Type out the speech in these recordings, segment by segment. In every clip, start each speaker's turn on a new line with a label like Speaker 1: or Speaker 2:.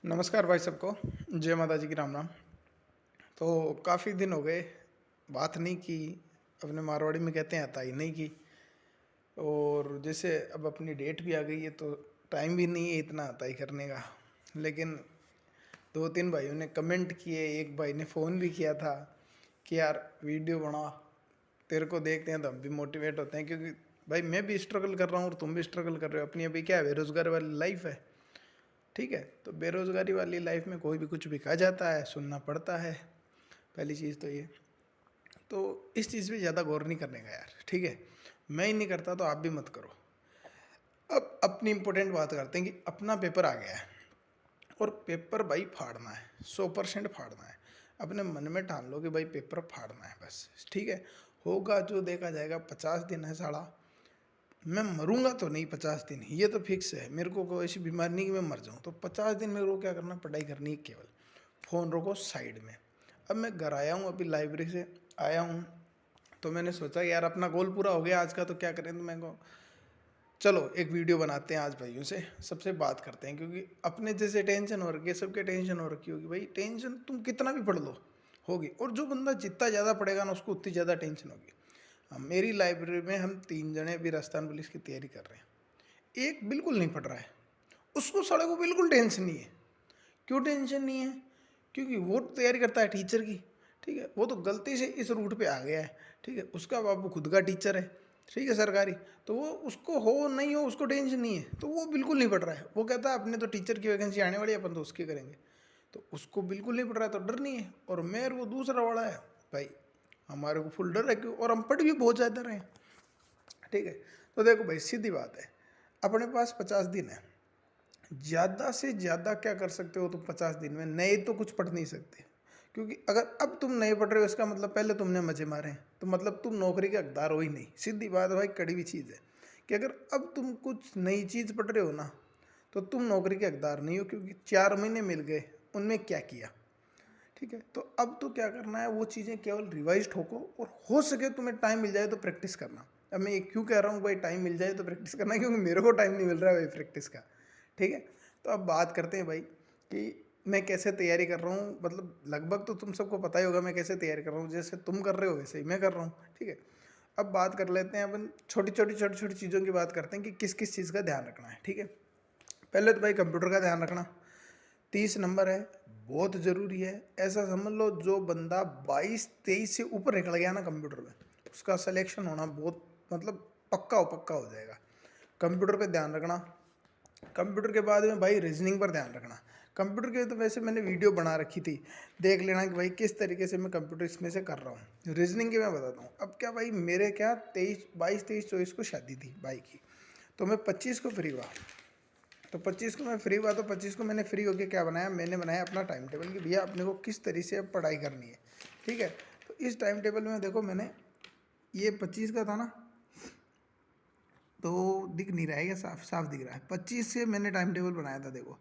Speaker 1: नमस्कार भाई सबको। जय माता जी की राम राम। तो काफ़ी दिन हो गए, बात नहीं की। अपने मारवाड़ी में कहते हैं अताई नहीं की। और जैसे अब अपनी डेट भी आ गई है तो टाइम भी नहीं है इतना अताई करने का। लेकिन दो तीन भाइयों ने कमेंट किए, एक भाई ने फ़ोन भी किया था कि यार वीडियो बना, तेरे को देखते हैं तो हम भी मोटिवेट होते हैं। क्योंकि भाई मैं भी स्ट्रगल कर रहा हूँ और तुम भी स्ट्रगल कर रहे हो। अपनी अभी क्या है, बेरोज़गार वाली लाइफ है। ठीक है, तो बेरोज़गारी वाली लाइफ में कोई भी कुछ भी कहा जाता है, सुनना पड़ता है। पहली चीज़ तो ये। तो इस चीज़ पे ज़्यादा गौर नहीं करने का यार, ठीक है। मैं ही नहीं करता तो आप भी मत करो। अब अपनी इंपॉर्टेंट बात करते हैं कि अपना पेपर आ गया है और पेपर भाई फाड़ना है, 100% फाड़ना है। अपने मन में ठान लो कि भाई पेपर फाड़ना है बस, ठीक है। होगा जो देखा जाएगा। 50 दिन है साला। मैं मरूंगा तो नहीं 50 दिन, ये तो फिक्स है। मेरे को कोई ऐसी बीमारी नहीं कि मैं मर जाऊं। तो 50 दिन मेरे को क्या करना, पढ़ाई करनी है केवल। फ़ोन रखो साइड में। अब मैं घर आया हूँ, अभी लाइब्रेरी से आया हूँ। तो मैंने सोचा यार अपना गोल पूरा हो गया आज का, तो क्या करें। तो मैं को चलो एक वीडियो बनाते हैं आज, भाइयों से सबसे बात करते हैं। क्योंकि अपने जैसे टेंशन हो रखी है, सबके टेंशन हो रखी होगी। भाई टेंशन तुम कितना भी पढ़ लो होगी, और जो बंदा जितना ज़्यादा पढ़ेगा ना उसको उतनी ज़्यादा टेंशन होगी। मेरी लाइब्रेरी में हम 3 जने अभी राजस्थान पुलिस की तैयारी कर रहे हैं। एक बिल्कुल नहीं पढ़ रहा है, उसको साले को बिल्कुल टेंशन नहीं है। क्यों टेंशन नहीं है? क्योंकि वो तैयारी करता है टीचर की। ठीक है, वो तो गलती से इस रूट पे आ गया है। ठीक है, उसका बापू खुद का टीचर है, ठीक है, सरकारी। तो वो उसको हो नहीं हो उसको टेंशन नहीं है, तो वो बिल्कुल नहीं पढ़ रहा है। वो कहता है अपने तो टीचर की वैकेंसी आने वाली है, अपन तो उसकी करेंगे। तो उसको बिल्कुल नहीं पढ़ रहा है तो डर नहीं है। और मेरे वो दूसरा वाला है भाई, हमारे को फुल डर है। क्यों? और हम पढ़ भी बहुत ज़्यादा रहे हैं। ठीक है, तो देखो भाई सीधी बात है, अपने पास 50 दिन है। ज़्यादा से ज़्यादा क्या कर सकते हो तुम 50 दिन में? नए तो कुछ पढ़ नहीं सकते। क्योंकि अगर अब तुम नए पढ़ रहे हो इसका मतलब पहले तुमने मजे मारे हैं, तो मतलब तुम नौकरी के हकदार हो ही नहीं। सीधी बात है भाई, कड़ी हुई चीज़ है कि अगर अब तुम कुछ नई चीज़ पढ़ रहे हो ना, तो तुम नौकरी के हकदार नहीं हो। क्योंकि 4 महीने मिल गए, उनमें क्या किया? ठीक है, तो अब तो क्या करना है, वो चीज़ें केवल रिवाइज ठोको, और हो सके तुम्हें टाइम मिल जाए तो प्रैक्टिस करना। अब मैं ये क्यों कह रहा हूँ भाई टाइम मिल जाए तो प्रैक्टिस करना, क्योंकि मेरे को टाइम नहीं मिल रहा है भाई प्रैक्टिस का। ठीक है, तो अब बात करते हैं भाई कि मैं कैसे तैयारी कर रहा हूँ। मतलब लगभग तो तुम सबको पता ही होगा मैं कैसे तैयारी कर रहा हूँ। जैसे तुम कर रहे हो वैसे ही मैं कर रहा हूँ। ठीक है, अब बात कर लेते हैं अपन छोटी छोटी चीज़ों की बात करते हैं कि किस किस चीज़ का ध्यान रखना है। ठीक है, पहले तो भाई कंप्यूटर का ध्यान रखना 30 नंबर है, बहुत ज़रूरी है। ऐसा समझ लो जो बंदा 22-23 से ऊपर निकल गया ना कंप्यूटर में, उसका सिलेक्शन होना बहुत मतलब पक्का हो जाएगा। कंप्यूटर पे ध्यान रखना। कंप्यूटर के बाद में भाई रीजनिंग पर ध्यान रखना। कंप्यूटर के तो वैसे मैंने वीडियो बना रखी थी, देख लेना कि भाई किस तरीके से मैं कंप्यूटर इसमें से कर रहा हूँ। रीजनिंग की मैं बताता हूँ। अब क्या भाई, मेरे क्या 22 23 24 को शादी थी भाई की, तो मैं 25 को फ्री हुआ। तो 25 को मैं फ्री हुआ, तो 25 को मैंने फ्री होके क्या बनाया, मैंने बनाया अपना टाइम टेबल कि भैया अपने को किस तरीके से अब पढ़ाई करनी है। ठीक है, तो इस टाइम टेबल में देखो मैंने ये 25 का था ना, तो दिख नहीं रहा है क्या? साफ साफ दिख रहा है। 25 से मैंने टाइम टेबल बनाया था। देखो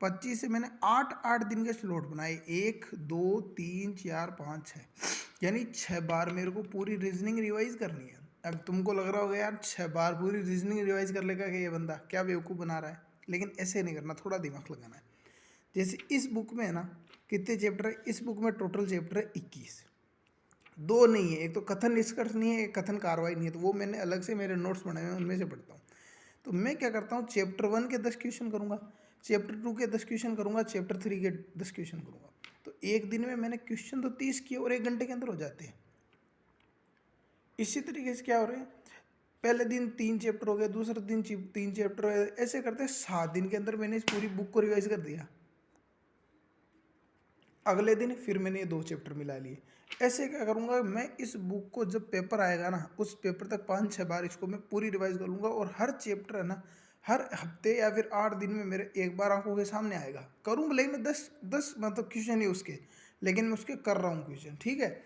Speaker 1: 25 से मैंने 8-8 दिन के स्लॉट बनाए, 1 2 3 4 5 6, यानी 6 बार मेरे को पूरी रीजनिंग रिवाइज करनी है। अब तुमको लग रहा होगा यार 6 बार पूरी रीजनिंग रिवाइज कर लेगा कि ये बंदा क्या बेवकूफ़ बना रहा है। लेकिन ऐसे नहीं करना, थोड़ा दिमाग लगाना है। जैसे इस बुक में है ना, कितने चैप्टर है इस बुक में? टोटल चैप्टर है 21। दो नहीं है, एक तो कथन निष्कर्ष नहीं है, एक कथन कार्रवाई नहीं है। तो वो मैंने अलग से मेरे नोट्स बनाए हुए हैं, उनमें से पढ़ता हूँ। तो मैं क्या करता हूँ, चैप्टर 1 के 10 क्वेश्चन करूँगा, चैप्टर 2 के 10 क्वेश्चन करूँगा, चैप्टर 3 के 10 क्वेश्चन करूँगा। तो एक दिन में मैंने क्वेश्चन तो 30 किए और 1 घंटे के अंदर हो जाते हैं। इसी तरीके से क्या हो रहे हैं, पहले दिन 3 चैप्टर हो गए, दूसरे दिन 3 चैप्टर हो गए, ऐसे करते 7 दिन के अंदर मैंने इस पूरी बुक को रिवाइज कर दिया। अगले दिन फिर मैंने ये 2 चैप्टर मिला लिए। ऐसे क्या करूँगा मैं, इस बुक को जब पेपर आएगा ना, उस पेपर तक 5-6 बार इसको मैं पूरी रिवाइज कर लूँगा। और हर चैप्टर है ना, हर हफ्ते या फिर 8 दिन में मेरे एक बार आंखों के सामने आएगा। करूँगा भले ही मैं 10 मतलब क्वेश्चन ही उसके, लेकिन मैं उसके कर रहा हूँ क्वेश्चन। ठीक है,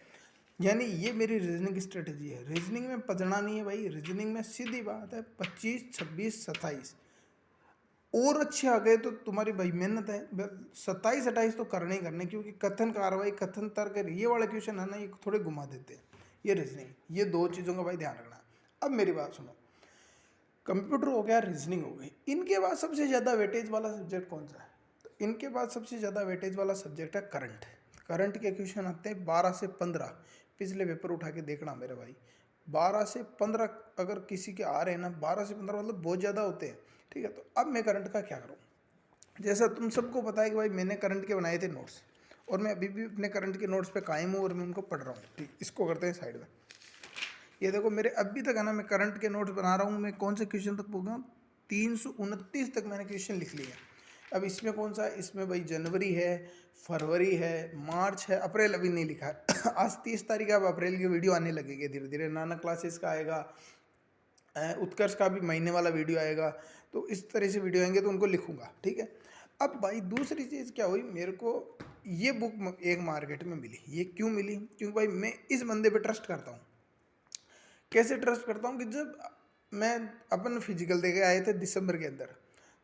Speaker 1: यानी ये मेरी रीजनिंग की स्ट्रेटजी है। रीजनिंग में पढ़ना नहीं है भाई। रीजनिंग में सीधी बात है, 25 26 27 और अच्छे आ गए तो तुम्हारी भाई मेहनत है। 27 28 तो करने ही करने, क्योंकि कथन कार्रवाई, कथन तर्क, ये वाले क्वेश्चन है ना, ये थोड़े घुमा देते हैं। ये रीजनिंग, ये दो चीज़ों का भाई ध्यान रखना। अब मेरी बात सुनो, कंप्यूटर हो गया, रीजनिंग हो गई, इनके बाद सबसे ज़्यादा वेटेज वाला सब्जेक्ट कौन सा है? तो इनके बाद सबसे ज़्यादा वेटेज वाला सब्जेक्ट है करंट। करंट के क्वेश्चन आते हैं 12 से 15। पिछले पेपर उठा के देखना मेरे भाई, 12 से 15 अगर किसी के आ रहे हैं ना, 12 से 15 मतलब बहुत ज़्यादा होते हैं। ठीक है, तो अब मैं करंट का क्या करूँ? जैसा तुम सबको पता है कि भाई मैंने करंट के बनाए थे नोट्स, और मैं अभी भी अपने करंट के नोट्स पे कायम हूँ और मैं उनको पढ़ रहा हूँ। ठीक, इसको करते हैं साइड में। ये देखो मेरे अभी तक है ना, मैं करंट के नोट्स बना रहा हूँ। मैं कौन से क्वेश्चन तक पहुँचा हूँ? 329 तक मैंने क्वेश्चन लिख लिए। अब इसमें कौन सा है? इसमें भाई जनवरी है, फरवरी है, मार्च है, अप्रैल अभी नहीं लिखा है आज 30 तारीख है। अब अप्रैल की वीडियो आने लगेगी धीरे धीरे। नाना क्लासेस का आएगा, उत्कर्ष का भी महीने वाला वीडियो आएगा। तो इस तरह से वीडियो आएंगे तो उनको लिखूंगा। ठीक है, अब भाई दूसरी चीज़ क्या हुई, मेरे को ये बुक एक मार्केट में मिली। ये क्यों मिली? क्योंकि भाई मैं इस बंदे पे ट्रस्ट करता हूँ। कैसे ट्रस्ट करता हूँ कि जब मैं अपन फिजिकल दे के आए थे दिसंबर के अंदर,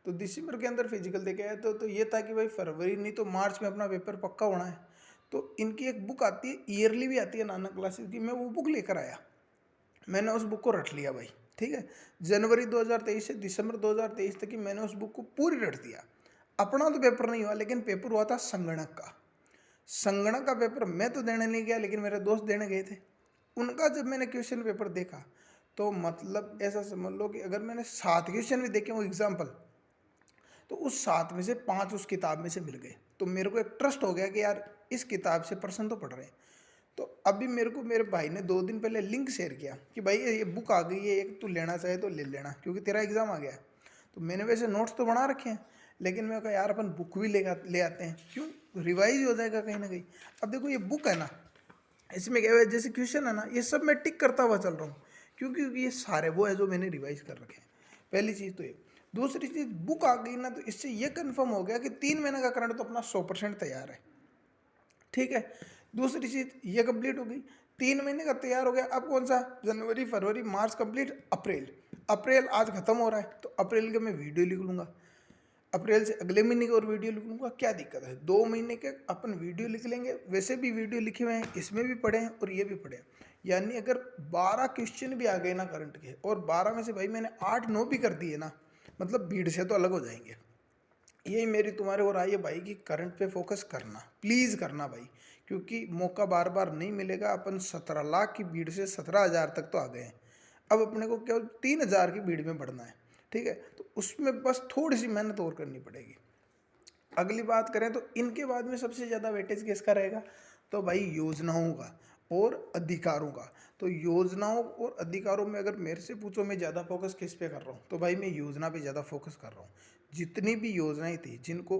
Speaker 1: तो दिसंबर के अंदर फिजिकल दे के आए तो ये था कि भाई फरवरी नहीं तो मार्च में अपना पेपर पक्का होना है। तो इनकी एक बुक आती है, ईयरली भी आती है नाना क्लासेस की। मैं वो बुक लेकर आया, मैंने उस बुक को रट लिया भाई। ठीक है, जनवरी 2023 से दिसंबर 2023 तक की मैंने उस बुक को पूरी रट दिया। अपना तो पेपर नहीं हुआ, लेकिन पेपर हुआ था संगणक का। संगणक का पेपर मैं तो देने नहीं गया, लेकिन मेरे दोस्त देने गए थे। उनका जब मैंने क्वेश्चन पेपर देखा तो मतलब ऐसा समझ लो कि अगर मैंने 7 क्वेश्चन भी देखे हो एग्जाम्पल, तो उस 7 में से 5 उस किताब में से मिल गए। तो मेरे को एक ट्रस्ट हो गया कि यार इस किताब से प्रश्न तो पढ़ रहे हैं। तो अभी मेरे को मेरे भाई ने 2 दिन पहले लिंक शेयर किया कि भाई ये बुक आ गई है, एक तू लेना चाहे तो ले लेना, क्योंकि तेरा एग्ज़ाम आ गया है। तो मैंने वैसे नोट्स तो बना रखे हैं, लेकिन मैं कहा यार अपन बुक भी ले आते हैं, क्यों रिवाइज हो जाएगा कहीं ना कहीं। अब देखो ये बुक है ना, इसमें क्या है, जैसे क्वेश्चन है ना, ये सब मैं टिक करता हुआ चल रहा हूँ, क्योंकि ये सारे वो है जो मैंने रिवाइज कर रखे हैं। पहली चीज़ तो ये। दूसरी चीज़, बुक आ गई ना, तो इससे ये कंफर्म हो गया कि 3 महीने का करंट तो अपना 100% तैयार है। ठीक है, दूसरी चीज़ ये कंप्लीट हो गई, 3 महीने का तैयार हो गया। अब कौन सा? जनवरी, फरवरी, मार्च कंप्लीट, अप्रैल। अप्रैल आज खत्म हो रहा है, तो अप्रैल के मैं वीडियो लिख लूँगा। अप्रैल से अगले महीने की और वीडियो लिख लूँगा, क्या दिक्कत है? 2 महीने के अपन वीडियो लिख लेंगे। वैसे भी वीडियो लिखे हुए हैं, इसमें भी पढ़े हैं और ये भी पढ़े हैं। यानी अगर 12 क्वेश्चन भी आ गए ना करंट के, और 12 में से भाई मैंने 8-9 भी कर दिए ना, मतलब भीड़ से तो अलग हो जाएंगे। यही मेरी तुम्हारे और आई है भाई कि करंट पे फोकस करना, प्लीज़ करना भाई, क्योंकि मौका बार बार नहीं मिलेगा। अपन 17 लाख की भीड़ से 17,000 तक तो आ गए हैं। अब अपने को केवल 3,000 की भीड़ में बढ़ना है। ठीक है, तो उसमें बस थोड़ी सी मेहनत और करनी पड़ेगी। अगली बात करें तो इनके बाद में सबसे ज़्यादा वेटेज किसका रहेगा? तो भाई योजनाओं का और अधिकारों का। तो योजनाओं और अधिकारों में अगर मेरे से पूछो मैं ज़्यादा फोकस किस पे कर रहा हूँ, तो भाई मैं योजना पे ज़्यादा फोकस कर रहा हूँ। जितनी भी योजनाएं थी जिनको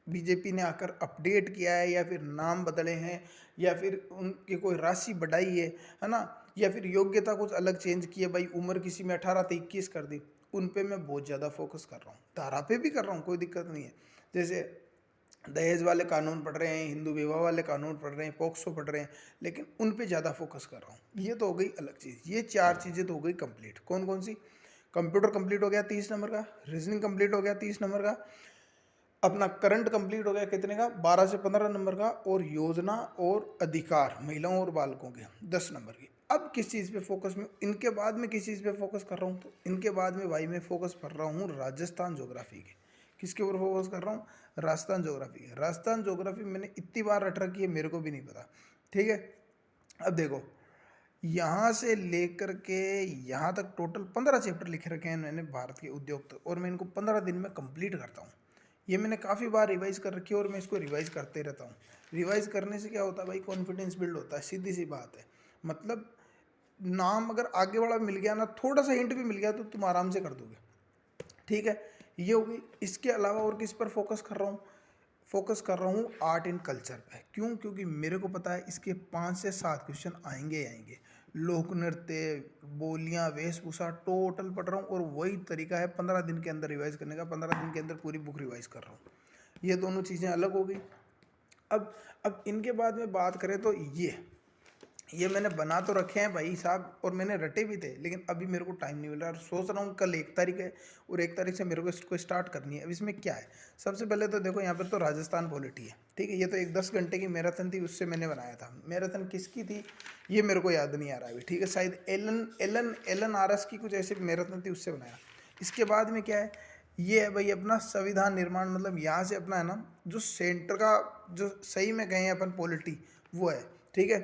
Speaker 1: बीजेपी ने आकर अपडेट किया है, या फिर नाम बदले हैं, या फिर उनकी कोई राशि बढ़ाई है ना, या फिर योग्यता कुछ अलग चेंज की है, भाई उम्र किसी में 18 से 21 कर दी, उन पे मैं बहुत ज़्यादा फोकस कर रहा हूँ। धारा पे भी कर रहा हूँ, कोई दिक्कत नहीं है। जैसे दहेज वाले कानून पढ़ रहे हैं, हिंदू विवाह वाले कानून पढ़ रहे हैं, पॉक्सो पढ़ रहे हैं, लेकिन उन पे ज़्यादा फोकस कर रहा हूँ। ये तो हो गई अलग चीज़। ये 4 चीज़ें तो हो गई कंप्लीट। कौन कौन सी? कंप्यूटर कंप्लीट हो गया 30 नंबर का, रीजनिंग कंप्लीट हो गया 30 नंबर का, अपना करंट कंप्लीट हो गया कितने का? 12 से 15 नंबर का, और योजना और अधिकार महिलाओं और बालकों के 10 नंबर की। अब किस चीज़ पे फोकस में, इनके बाद में किस चीज़ पे फोकस कर रहा हूँ? तो इनके बाद में भाई मैं फोकस कर रहा हूँ राजस्थान ज्योग्राफी के। किसके ऊपर फोकस कर रहा हूँ? राजस्थान ज्योग्राफी के। राजस्थान ज्योग्राफी मैंने इतनी बार रट रखी है, मेरे को भी नहीं पता। ठीक है, अब देखो यहाँ से लेकर के यहाँ तक टोटल 15 चैप्टर लिखे रखे हैं मैंने भारत के उद्योग तक, और मैं इनको 15 दिन में कंप्लीट करता हूँ। ये मैंने काफ़ी बार रिवाइज कर रखी है, और मैं इसको रिवाइज करते रहता हूँ। रिवाइज करने से क्या होता है भाई? कॉन्फिडेंस बिल्ड होता है, सीधी सी बात है। मतलब नाम अगर आगे वाला मिल गया ना, थोड़ा सा हिंट भी मिल गया, तो तुम आराम से कर दोगे। ठीक है, ये होगी। इसके अलावा और किस पर फोकस कर रहा हूँ? फोकस कर रहा हूँ आर्ट एंड कल्चर पे। क्यों? क्योंकि मेरे को पता है इसके 5 से 7 क्वेश्चन आएंगे ही आएंगे। लोक नृत्य, बोलियाँ, वेशभूषा टोटल पढ़ रहा हूँ, और वही तरीका है 15 दिन के अंदर रिवाइज करने का। 15 दिन के अंदर पूरी बुक रिवाइज कर रहा हूँ। ये दोनों चीज़ें अलग हो गई। अब इनके बाद में बात करें तो ये मैंने बना तो रखे हैं भाई साहब, और मैंने रटे भी थे, लेकिन अभी मेरे को टाइम नहीं मिल रहा। और सोच रहा हूँ कल 1 तारीख है, और 1 तारीख से मेरे को इसको स्टार्ट करनी है। अब इसमें क्या है? सबसे पहले तो देखो, यहाँ पर तो राजस्थान पॉलिटी है। ठीक है, ये तो एक 10 घंटे की मैराथन थी, उससे मैंने बनाया था। मैराथन किसकी थी ये मेरे को याद नहीं आ रहा अभी। ठीक है, शायद एलन आर एस की कुछ ऐसे मैराथन थी, उससे बनाया। इसके बाद में क्या है? ये है भाई अपना संविधान निर्माण, मतलब यहाँ से अपना है ना जो सेंटर का जो सही में कहें अपन पॉलिटी वो है, ठीक है।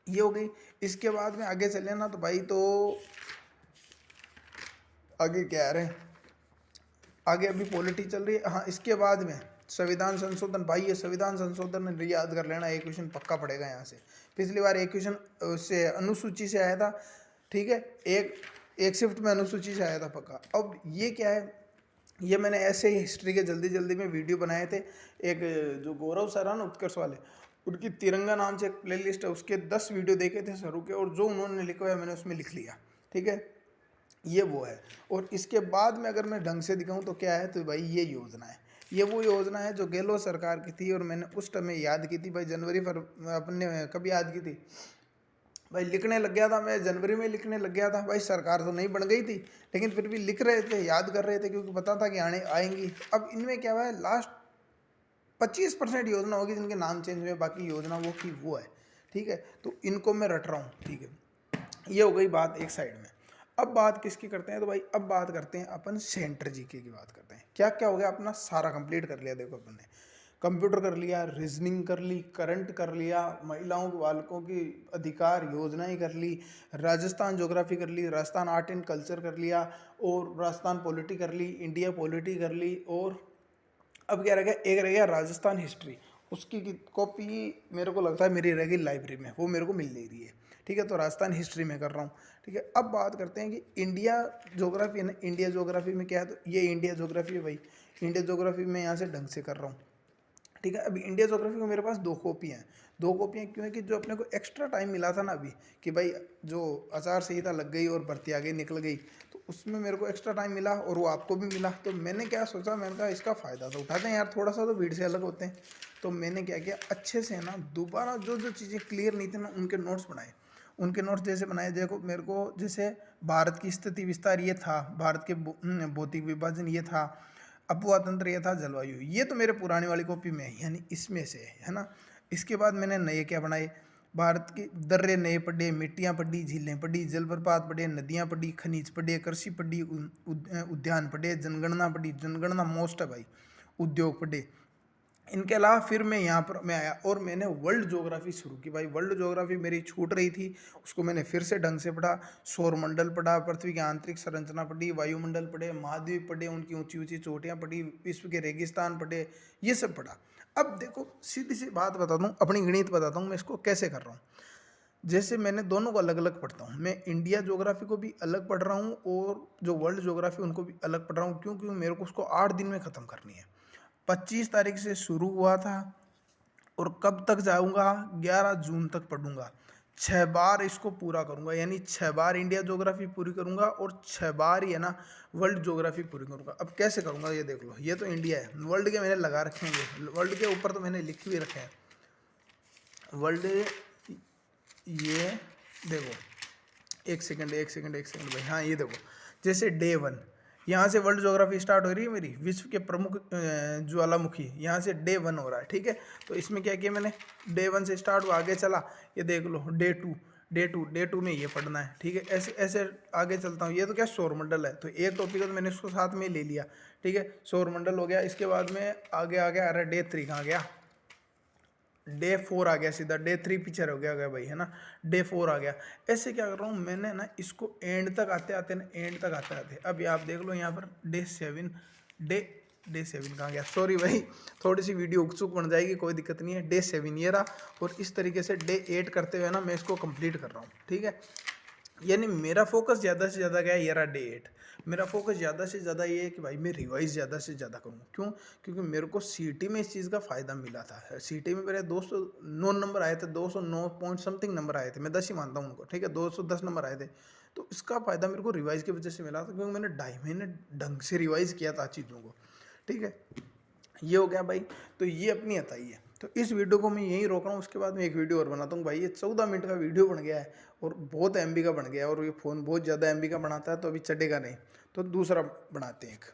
Speaker 1: ये हो गई। इसके बाद में आगे चले ना तो भाई, तो आगे क्या रहे, आगे अभी पॉलिटी चल रही है। हाँ, इसके बाद में संविधान संशोधन, भाई ये संविधान संशोधन याद कर लेना, एक क्वेश्चन पक्का पड़ेगा यहाँ से। पिछली बार एक क्वेश्चन से अनुसूची से आया था, ठीक है, एक शिफ्ट में अनुसूची से आया था पक्का। अब ये क्या है, ये मैंने ऐसे ही हिस्ट्री के जल्दी जल्दी में वीडियो बनाए थे। एक जो गौरव सर है ना उत्कर्ष वाले, उनकी तिरंगा नाम से एक प्लेलिस्ट है, उसके 10 वीडियो देखे थे शुरू के, और जो उन्होंने लिखा है मैंने उसमें लिख लिया, ठीक है। ये वो है। और इसके बाद में अगर मैं ढंग से दिखाऊं तो क्या है, तो भाई ये योजना है, ये वो योजना है जो गहलोत सरकार की थी, और मैंने उस टाइम में याद की थी भाई, जनवरी पर अपने कभी याद की थी भाई, लिखने लग गया था मैं, जनवरी में लिखने लग गया था भाई। सरकार तो नहीं बन गई थी, लेकिन फिर भी लिख रहे थे, याद कर रहे थे, क्योंकि पता था कि आने आएंगी। अब इनमें क्या हुआ है, लास्ट 25% योजना होगी जिनके नाम चेंज हुए, बाकी योजना वो की वो है, ठीक है। तो इनको मैं रट रहा हूँ, ठीक है। ये हो गई बात एक साइड में। अब बात किसकी करते हैं, तो भाई अब बात करते हैं अपन सेंटर जीके की बात करते हैं। क्या क्या हो गया, अपना सारा कंप्लीट कर लिया। देखो अपन ने कंप्यूटर कर लिया, रीजनिंग कर ली, करंट कर लिया, महिलाओं के बालकों की अधिकार योजनाएं कर ली, राजस्थान ज्योग्राफी कर ली, राजस्थान आर्ट एंड कल्चर कर लिया, और राजस्थान पॉलिटी कर ली, इंडिया पॉलिटी कर ली, और अब क्या रह गया, एक रह गया राजस्थान हिस्ट्री। उसकी कॉपी मेरे को लगता है मेरी रह गई लाइब्रेरी में, वो मेरे को मिल नहीं रही है, ठीक है। तो राजस्थान हिस्ट्री में कर रहा हूँ, ठीक है। अब बात करते हैं कि इंडिया ज्योग्राफी है ना, इंडिया ज्योग्राफी में क्या है, तो ये इंडिया ज्योग्राफी है भाई। इंडिया ज्योग्राफी में यहाँ से ढंग से कर रहा हूँ, ठीक है। अभी इंडिया ज्योग्राफी को मेरे पास 2 कॉपी हैं। 2 कॉपियाँ क्यों है कि जो अपने को एक्स्ट्रा टाइम मिला था ना अभी, कि भाई जो आचार संहिता लग गई और भर्ती आ गई निकल गई, तो उसमें मेरे को एक्स्ट्रा टाइम मिला, और वो आपको भी मिला। तो मैंने क्या सोचा, मैंने कहा इसका फ़ायदा तो उठाते हैं यार, थोड़ा सा तो भीड़ से अलग होते हैं। तो मैंने क्या किया, अच्छे से ना दोबारा जो जो चीज़ें क्लियर नहीं थी ना, उनके नोट्स बनाए। उनके नोट्स जैसे बनाए, देखो मेरे को जैसे भारत की स्थिति विस्तार ये था, भारत के भौतिक विभाजन ये था, अपवा तंत्र ये था, जलवायु, ये तो मेरे पुरानी वाली कॉपी में है, यानी इसमें से है ना। इसके बाद मैंने नए क्या बनाए, भारत के दर्रे नए पढ़े, मिट्टियाँ पढ़ी, झीलें पढ़ी, जलप्रपात पढ़े, नदियाँ पढ़ी, खनिज पढ़े, कृषि पढ़ी, उद्यान पढ़े, जनगणना पढ़ी, जनगणना मोस्ट है भाई, उद्योग पढ़े। इनके अलावा फिर मैं यहाँ पर मैं आया और मैंने वर्ल्ड ज्योग्राफी शुरू की भाई। वर्ल्ड ज्योग्राफी मेरी छूट रही थी, उसको मैंने फिर से ढंग से पढ़ा। सौरमंडल पढ़ा, पृथ्वी की आंतरिक संरचना पढ़ी, वायुमंडल पढ़े, महाद्वीप पढ़े, उनकी ऊंची ऊंची चोटियाँ पढ़ी, विश्व के रेगिस्तान पढ़े, ये सब पढ़ा। अब देखो सीधी सी बात बताता हूँ, अपनी गणित बताता हूँ मैं इसको कैसे कर रहा हूँ। जैसे मैंने दोनों को अलग अलग पढ़ता हूँ, मैं इंडिया ज्योग्राफी को भी अलग पढ़ रहा हूँ और जो वर्ल्ड ज्योग्राफी उनको भी अलग पढ़ रहा हूँ। क्यों? क्योंकि मेरे को उसको 8 दिन में ख़त्म करनी है। 25 तारीख से शुरू हुआ था और कब तक जाऊंगा, 11 जून तक पढ़ूंगा। 6 बार इसको पूरा करूंगा, यानी 6 बार इंडिया ज्योग्राफी पूरी करूंगा और 6 बार ही है ना वर्ल्ड ज्योग्राफी पूरी करूंगा। अब कैसे करूंगा ये देख लो, ये तो इंडिया है, वर्ल्ड के मैंने लगा रखे हैं, वर्ल्ड के ऊपर तो मैंने लिख भी रखे हैं वर्ल्ड। ये देखो, एक सेकंड भाई, हाँ ये देखो, जैसे डे 1 यहाँ से वर्ल्ड ज्योग्राफी स्टार्ट हो रही है मेरी, विश्व के प्रमुख ज्वालामुखी, यहाँ से डे 1 हो रहा है, ठीक है। तो इसमें क्या किया मैंने, डे 1 से स्टार्ट हुआ, आगे चला, ये देख लो डे 2 में ये पढ़ना है, ठीक है। ऐसे ऐसे आगे चलता हूँ। ये तो क्या सौरमंडल है, तो एक टॉपिक है तो मैंने इसको साथ में ही ले लिया, ठीक है। सौरमंडल हो गया। इसके बाद में आगे आ गया, अरे डे 3 कहाँ गया, डे 4 आ गया सीधा, डे 3 पीछे हो गया भाई, है ना। डे 4 आ गया। ऐसे क्या कर रहा हूँ मैंने ना, इसको एंड तक आते आते ना, एंड तक आते आते अब ये आप देख लो यहाँ पर डे 7 कहाँ गया, सॉरी भाई, थोड़ी सी वीडियो उकचुक बन जाएगी, कोई दिक्कत नहीं है। डे 7 ये रहा, और इस तरीके से डे 8 करते हुए ना मैं इसको कंप्लीट कर रहा हूँ, ठीक है। यानी मेरा फोकस ज़्यादा से ज़्यादा क्या है, ये रहा डे 8। मेरा फोकस ज़्यादा से ज़्यादा ये है कि भाई मैं रिवाइज ज़्यादा से ज़्यादा करूँ। क्यों? क्योंकि मेरे को सीटी में इस चीज़ का फ़ायदा मिला था। सीटी में मेरे 209 नंबर आए थे, 209 पॉइंट समथिंग नंबर आए थे, मैं 10 ही मानता हूँ उनको, ठीक है। 210 नंबर आए थे। तो इसका फ़ायदा मेरे को रिवाइज की वजह से मिला था, क्योंकि मैंने 2.5 महीने ढंग से रिवाइज किया था चीज़ों को, ठीक है। ये हो गया भाई। तो ये अपनी अताई है। तो इस वीडियो को मैं यहीं रोक रहा हूँ, उसके बाद में एक वीडियो और बनाता हूँ भाई। ये 14 मिनट का वीडियो बन गया है और बहुत एमबी का बन गया है, और ये फ़ोन बहुत ज़्यादा एमबी का बनाता है, तो अभी चढ़ेगा नहीं, तो दूसरा बनाते हैं एक।